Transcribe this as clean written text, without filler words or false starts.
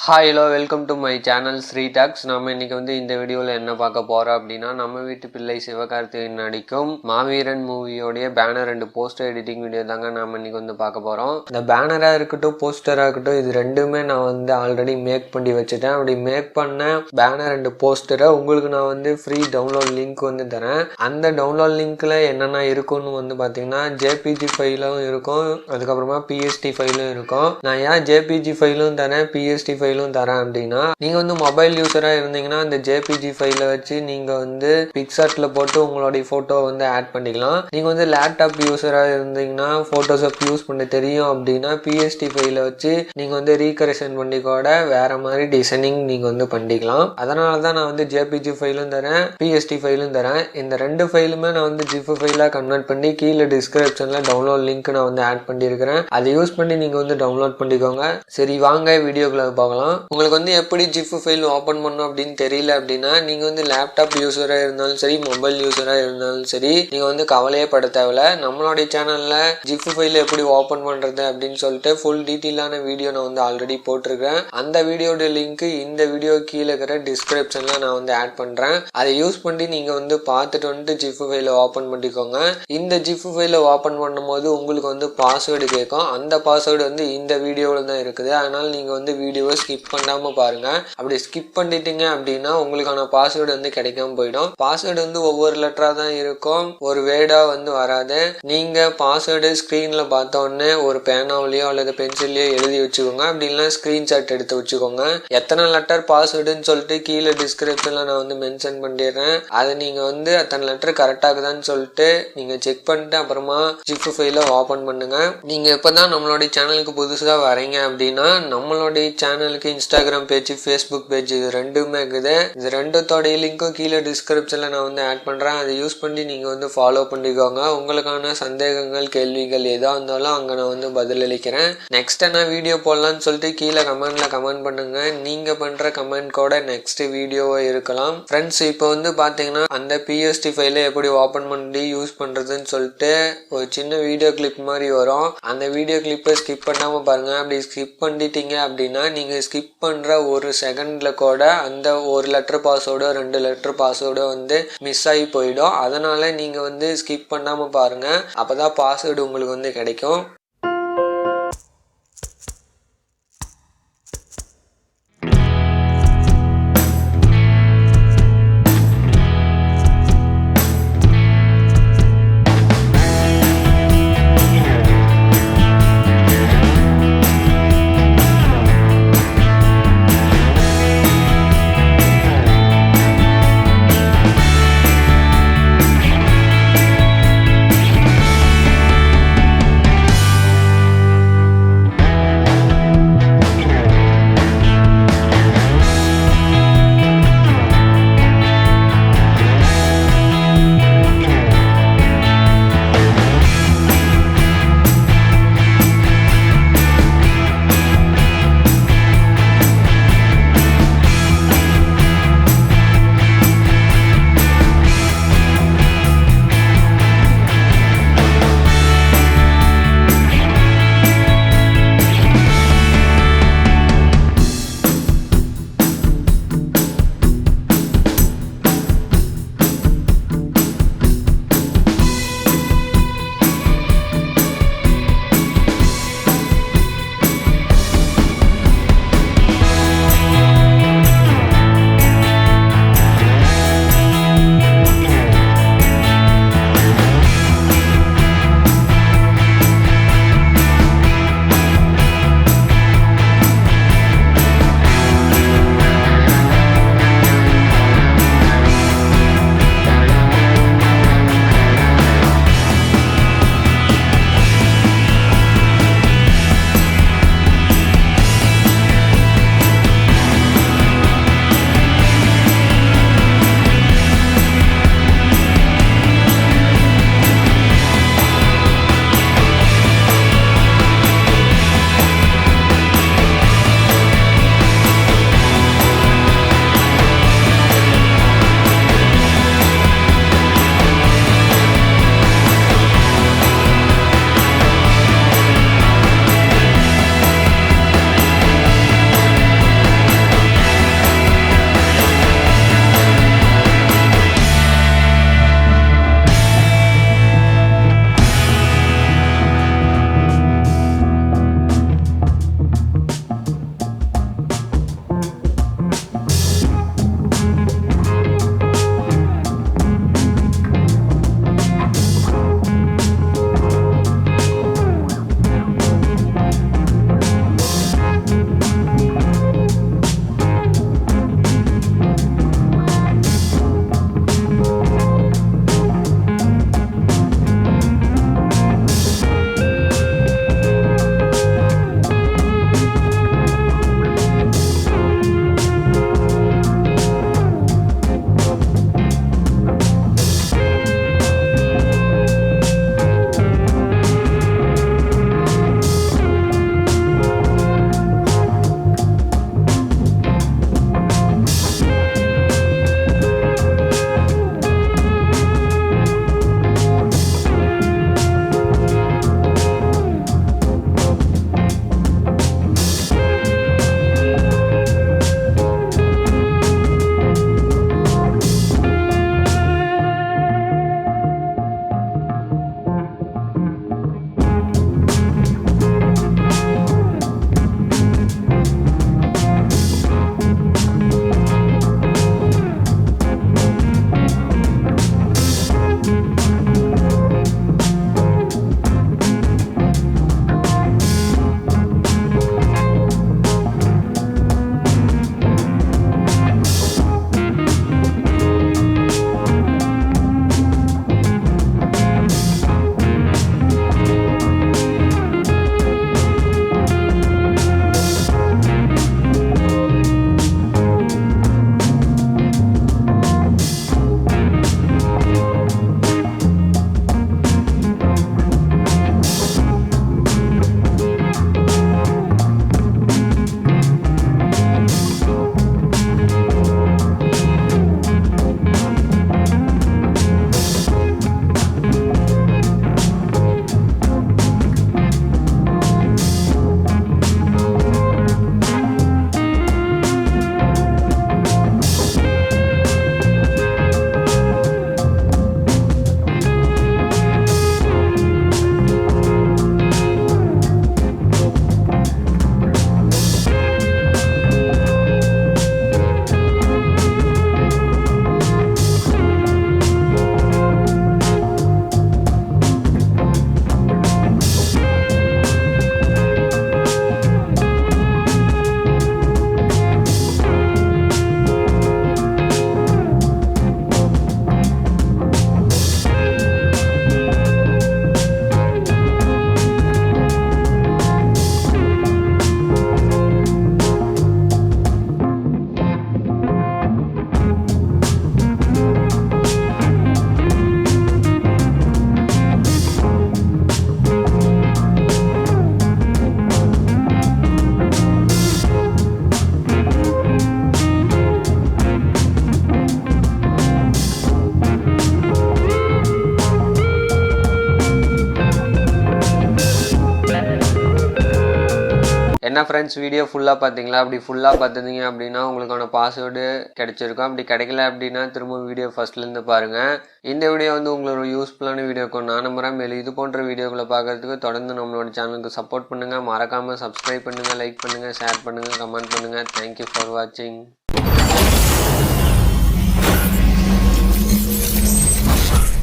Hi hello welcome to my channel Sri talks. நம்ம இன்னைக்கு இந்த வீடியோவில் என்ன பார்க்க போகிறோம் அப்படின்னா, நம்ம வீட்டு பிள்ளை சிவகார்த்திகேயன் நடிக்கும் மாவீரன் மூவியோடைய banner and poster editing video தாங்க நம்ம இன்னைக்கு பார்க்க போகிறோம். இந்த பேனராக இருக்கட்டும் போஸ்டராக இருக்கட்டும் இது ரெண்டுமே நான் ஆல்ரெடி மேக் பண்ணி வச்சுட்டேன். அப்படி மேக் பண்ண பேனர் அண்ட் போஸ்டரை உங்களுக்கு நான் ஃப்ரீ டவுன்லோட் லிங்க் தரேன். அந்த டவுன்லோட் லிங்க்ல என்னென்ன இருக்குன்னு பார்த்தீங்கன்னா ஜேபிஜி ஃபைலும் இருக்கும், அதுக்கப்புறமா பிஎஸ்டி ஃபைலும் இருக்கும். நான் ஏன் ஜேபிஜி ஃபைலும் தரேன் பிஎஸ்டி ஃபைலும் தரேன் அப்படின்னா, நீங்க மொபைல் யூசரா இருந்தீங்கன்னா இந்த ஜேபிஜி ஃபைலை வச்சு நீங்க பிக்சார்ட்ல போட்டு உங்களுடைய போட்டோ ஆட் பண்ணிக்கலாம். நீங்க லேப்டாப் யூசரா இருந்தீங்கன்னா போட்டோஷாப் யூஸ் பண்ண தெரியும் அப்படின்னா பிஎஸ்டி ஃபைலை வச்சு நீங்க ரீகரெக்ஷன் பண்ணி கூட வேற மாதிரி டிசைனிங் நீங்க பண்ணிக்கலாம். அதனால தான் நான் ஜேபிஜி ஃபைலும் தரேன் பிஎஸ்டி ஃபைலும் தரேன். இந்த ரெண்டு ஃபைலுமே நான் ஜிப் ஃபைலா கன்வெர்ட் பண்ணி கீழே டிஸ்கிரிப்ஷன்ல டவுன்லோட் லிங்க் நான் ஆட் பண்ணியிருக்கிறேன். அதை யூஸ் பண்ணி நீங்க டவுன்லோட் பண்ணிக்கோங்க. சரி வாங்க வீடியோக்குள்ள பார்க்கலாம். உங்களுக்கு எப்படி ஜிப் ஃபைல் ஓபன் பண்ணணும் அப்படின்னு தெரியல அப்படின்னா, நீங்க லேப்டாப் யூசரா இருந்தாலும் சரி மொபைல் யூசரா இருந்தாலும் சரி நீங்க கவலையே பட தேவையில்ல. நம்மளுடைய சேனல்ல ஜிப் ஃபைல் எப்படி ஓபன் பண்றது அப்படின்னு சொல்லிட்டு ஃபுல் டீட்டெயிலான வீடியோ நான் ஆல்ரெடி போட்டிருக்கேன். அந்த வீடியோட லிங்க் இந்த வீடியோ கீழே இருக்கிற டிஸ்கிரிப்ஷன்ல நான் ஆட் பண்றேன். அதை யூஸ் பண்ணி நீங்க பார்த்துட்டு ஜிப் ஃபைல ஓபன் பண்ணிக்கோங்க. இந்த ஜிப் ஃபைல ஓபன் பண்ணும்போது உங்களுக்கு பாஸ்வேர்டு கேட்கும். அந்த பாஸ்வேர்டு இந்த வீடியோவில் தான் இருக்குது. அதனால நீங்க வீடியோவை ஸ்கிப் பண்ணாம பாருங்க. அப்படி ஸ்கிப் பண்ணிட்டீங்க அப்படின்னா உங்களுக்கான பாஸ்வேர்டு கிடைக்காம போயிடும். பாஸ்வேர்டு ஒவ்வொரு லெட்டரா தான் இருக்கும், ஒரு வேர்டா வராது. நீங்க பாஸ்வேர்டு ஸ்கிரீன்ல பார்த்த உடனே ஒரு பேனாவிலயோ அல்லது பென்சிலையோ எழுதி வச்சுக்கோங்க. அப்படி இல்லைன்னா ஸ்கிரீன்ஷாட் எடுத்து வச்சுக்கோங்க. எத்தனை லெட்டர் பாஸ்வேர்டுன்னு சொல்லிட்டு கீழே டிஸ்கிரிப்ஷன்ல நான் மென்ஷன் பண்ணிடுறேன். அதை நீங்க அத்தனை லெட்டர் கரெக்டா இருக்குதான்னு சொல்லிட்டு நீங்க செக் பண்ணிட்டு அப்புறமா ஜிப் ஃபைல ஓபன் பண்ணுங்க. நீங்க இப்பதான் நம்மளுடைய சேனலுக்கு புதுசா வரீங்க அப்படின்னா, நம்மளுடைய சேனலுக்கு இன்ஸ்டாகிராம் பேஜ் ஃபேஸ்புக் பேஜ் இது ரெண்டுமே இருக்குது. இது ரெண்டுத்தோடைய லிங்க்கும் கீழே டிஸ்கிரிப்ஷன்ல நான் ஆட் பண்றேன். அதை யூஸ் பண்ணி நீங்க ஃபாலோ பண்ணிக்கோங்க. உங்களுக்கான சந்தேகங்கள் கேள்விகள் ஏதா இருந்தாலும் அங்க நான் பதில் அளிக்கிறேன். நெக்ஸ்ட் என்ன வீடியோ போடலாம்னு சொல்லிட்டு கீழே கமெண்ட்ல கமெண்ட் பண்ணுங்க. நீங்க பண்ற கமெண்ட் கூட நெக்ஸ்ட் வீடியோவா இருக்கலாம். ஃப்ரெண்ட்ஸ் இப்போ பாத்தீங்கன்னா அந்த பிஎஸ்டி ஃபைல எப்படி ஓபன் பண்ணி யூஸ் பண்றதுன்னு சொல்லிட்டு ஒரு சின்ன வீடியோ கிளிப் மாதிரி வரும். அந்த வீடியோ கிளிப்பை ஸ்கிப் பண்ணாம பாருங்க. அப்படி ஸ்கிப் பண்ணிட்டீங்க அப்படின்னா நீங்க ஸ்கிப் பண்ற ஒரு செகண்ட்ல கூட அந்த ஒரு லெட்டர் பாஸ்வேர்டோ 2 லெட்டர் பாஸ்வேர்டோ மிஸ் ஆகி போயிடும். அதனால நீங்க ஸ்கிப் பண்ணாம பாருங்க. அப்பதான் பாஸ்வேர்டு உங்களுக்கு கிடைக்கும். என்ன ஃப்ரெண்ட்ஸ், வீடியோ ஃபுல்லாக பார்த்தீங்களா? அப்படி ஃபுல்லாக பார்த்துருந்தீங்க அப்படின்னா உங்களுக்கான பாஸ்வேர்டு கிடைச்சிருக்கும். அப்படி கிடைக்கல அப்படின்னா திரும்ப வீடியோ ஃபர்ஸ்ட்லேருந்து பாருங்கள். இந்த வீடியோ வந்து உங்களோட யூஸ்ஃபுல்லான வீடியோக்கும் நான் நம்புகிறேன். மேலும் இது போன்ற வீடியோக்களை பார்க்குறதுக்கு தொடர்ந்து நம்மளோட சேனலுக்கு சப்போர்ட் பண்ணுங்கள். மறக்காமல் சப்ஸ்கிரைப் பண்ணுங்கள், லைக் பண்ணுங்கள், ஷேர் பண்ணுங்கள், கமெண்ட் பண்ணுங்கள். தேங்க்யூ ஃபார் வாட்சிங்.